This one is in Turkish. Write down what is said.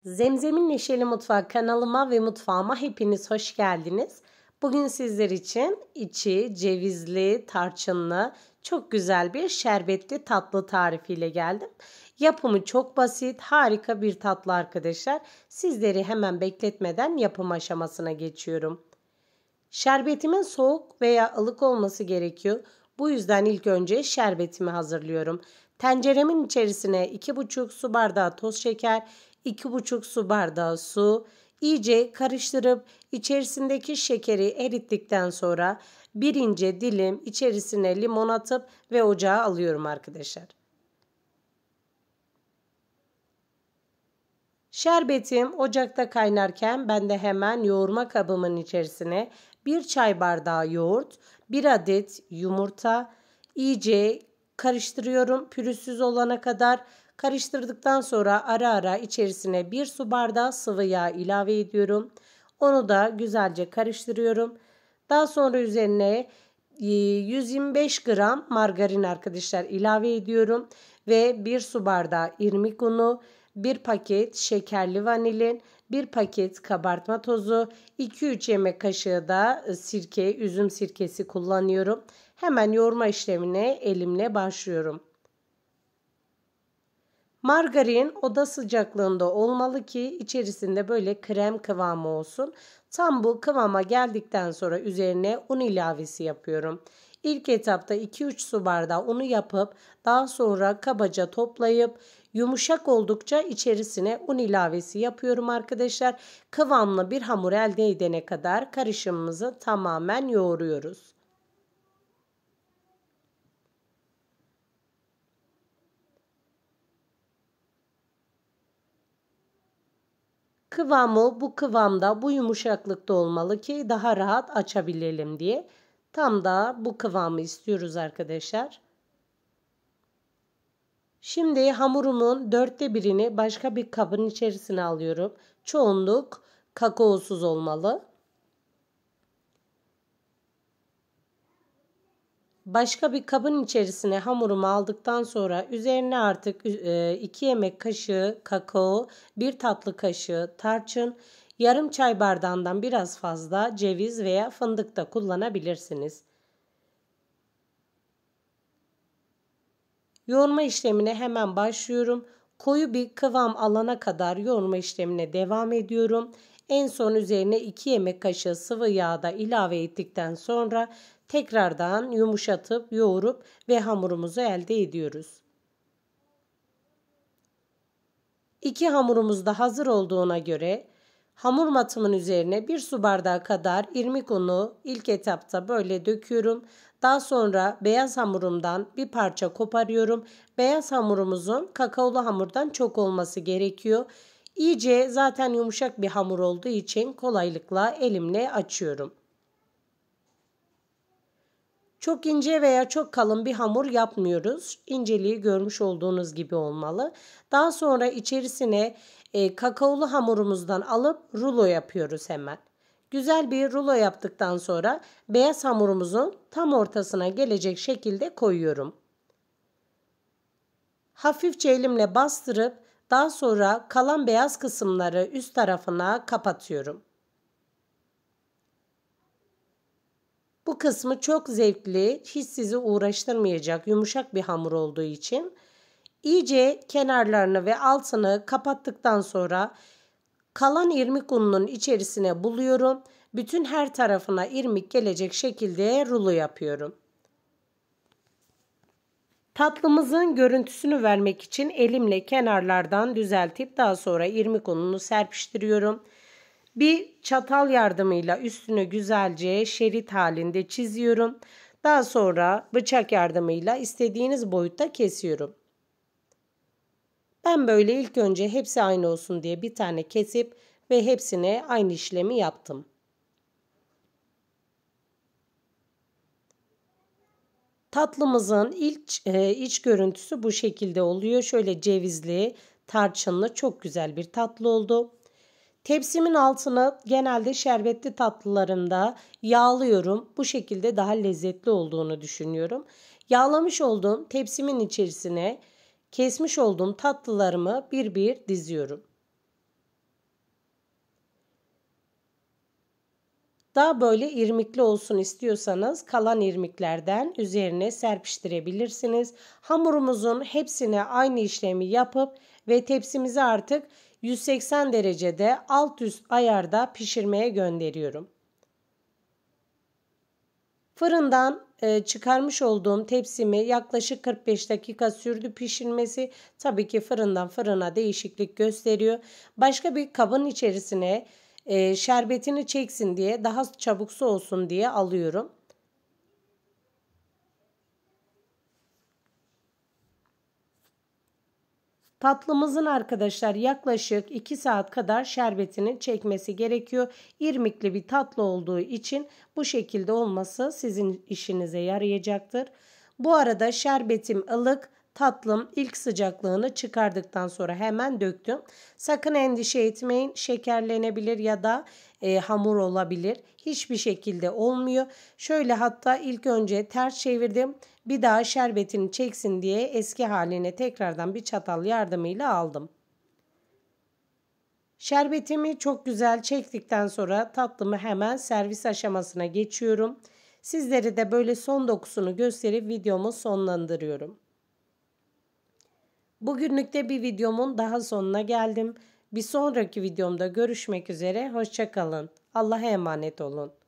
Zemzem'in Neşeli Mutfağı kanalıma ve mutfağıma hepiniz hoş geldiniz. Bugün sizler için içi cevizli, tarçınlı, çok güzel bir şerbetli tatlı tarifiyle geldim. Yapımı çok basit, harika bir tatlı arkadaşlar. Sizleri hemen bekletmeden yapım aşamasına geçiyorum. Şerbetimin soğuk veya ılık olması gerekiyor. Bu yüzden ilk önce şerbetimi hazırlıyorum. Tenceremin içerisine 2,5 su bardağı toz şeker, 2,5 su bardağı su, iyice karıştırıp içerisindeki şekeri erittikten sonra bir ince dilim içerisine limon atıp ve ocağa alıyorum arkadaşlar. Şerbetim ocakta kaynarken ben de hemen yoğurma kabımın içerisine 1 çay bardağı yoğurt, 1 adet yumurta iyice karıştırıyorum pürüzsüz olana kadar. Karıştırdıktan sonra ara ara içerisine 1 su bardağı sıvı yağ ilave ediyorum. Onu da güzelce karıştırıyorum. Daha sonra üzerine 125 gram margarin arkadaşlar ilave ediyorum ve 1 su bardağı irmik unu, 1 paket şekerli vanilin, 1 paket kabartma tozu, 2-3 yemek kaşığı da sirke, üzüm sirkesi kullanıyorum. Hemen yoğurma işlemine elimle başlıyorum. Margarin oda sıcaklığında olmalı ki içerisinde böyle krem kıvamı olsun. Tam bu kıvama geldikten sonra üzerine un ilavesi yapıyorum. İlk etapta 2-3 su bardağı unu yapıp daha sonra kabaca toplayıp yumuşak oldukça içerisine un ilavesi yapıyorum arkadaşlar. Kıvamlı bir hamur elde edene kadar karışımımızı tamamen yoğuruyoruz. Kıvamı bu kıvamda, bu yumuşaklıkta olmalı ki daha rahat açabilelim diye. Tam da bu kıvamı istiyoruz arkadaşlar. Şimdi hamurumun 1/4'ini başka bir kabın içerisine alıyorum. Çoğunluk kakaosuz olmalı. Başka bir kabın içerisine hamurumu aldıktan sonra üzerine artık 2 yemek kaşığı kakao, 1 tatlı kaşığı tarçın, yarım çay bardağından biraz fazla ceviz veya fındık da kullanabilirsiniz. Yoğurma işlemine hemen başlıyorum. Koyu bir kıvam alana kadar yoğurma işlemine devam ediyorum. En son üzerine 2 yemek kaşığı sıvı yağ da ilave ettikten sonra tekrardan yumuşatıp yoğurup ve hamurumuzu elde ediyoruz. İki hamurumuz da hazır olduğuna göre hamur matımın üzerine 1 su bardağı kadar irmik unu ilk etapta böyle döküyorum. Daha sonra beyaz hamurumdan bir parça koparıyorum. Beyaz hamurumuzun kakaolu hamurdan çok olması gerekiyor. İyice zaten yumuşak bir hamur olduğu için kolaylıkla elimle açıyorum. Çok ince veya çok kalın bir hamur yapmıyoruz. İnceliği görmüş olduğunuz gibi olmalı. Daha sonra içerisine kakaolu hamurumuzdan alıp rulo yapıyoruz hemen. Güzel bir rulo yaptıktan sonra beyaz hamurumuzun tam ortasına gelecek şekilde koyuyorum. Hafifçe elimle bastırıp daha sonra kalan beyaz kısımları üst tarafına kapatıyorum. Bu kısmı çok zevkli, hiç sizi uğraştırmayacak yumuşak bir hamur olduğu için iyice kenarlarını ve altını kapattıktan sonra kalan irmik ununun içerisine buluyorum. Bütün her tarafına irmik gelecek şekilde rulo yapıyorum. Tatlımızın görüntüsünü vermek için elimle kenarlardan düzeltip daha sonra irmik ununu serpiştiriyorum. Bir çatal yardımıyla üstünü güzelce şerit halinde çiziyorum. Daha sonra bıçak yardımıyla istediğiniz boyutta kesiyorum. Ben böyle ilk önce hepsi aynı olsun diye bir tane kesip ve hepsine aynı işlemi yaptım. Tatlımızın ilk iç görüntüsü bu şekilde oluyor. Şöyle cevizli, tarçınlı çok güzel bir tatlı oldu. Tepsimin altını genelde şerbetli tatlılarımda yağlıyorum. Bu şekilde daha lezzetli olduğunu düşünüyorum. Yağlamış olduğum tepsimin içerisine kesmiş olduğum tatlılarımı bir bir diziyorum. Daha böyle irmikli olsun istiyorsanız kalan irmiklerden üzerine serpiştirebilirsiniz. Hamurumuzun hepsine aynı işlemi yapıp ve tepsimizi artık 180 derecede alt üst ayarda pişirmeye gönderiyorum. Fırından çıkarmış olduğum tepsimi yaklaşık 45 dakika sürdü pişirmesi. Tabii ki fırından fırına değişiklik gösteriyor. Başka bir kabın içerisine şerbetini çeksin diye, daha çabuk soğusun diye alıyorum. Tatlımızın arkadaşlar yaklaşık 2 saat kadar şerbetini çekmesi gerekiyor. İrmikli bir tatlı olduğu için bu şekilde olması sizin işinize yarayacaktır. Bu arada şerbetim ılık, tatlım ilk sıcaklığını çıkardıktan sonra hemen döktüm. Sakın endişe etmeyin, şekerlenebilir ya da hamur olabilir. Hiçbir şekilde olmuyor. Şöyle hatta ilk önce ters çevirdim. Bir daha şerbetini çeksin diye eski haline tekrardan bir çatal yardımıyla aldım. Şerbetimi çok güzel çektikten sonra tatlımı hemen servis aşamasına geçiyorum. Sizlere de böyle son dokusunu gösterip videomu sonlandırıyorum. Bugünlük de bir videomun daha sonuna geldim. Bir sonraki videomda görüşmek üzere. Hoşça kalın. Allah'a emanet olun.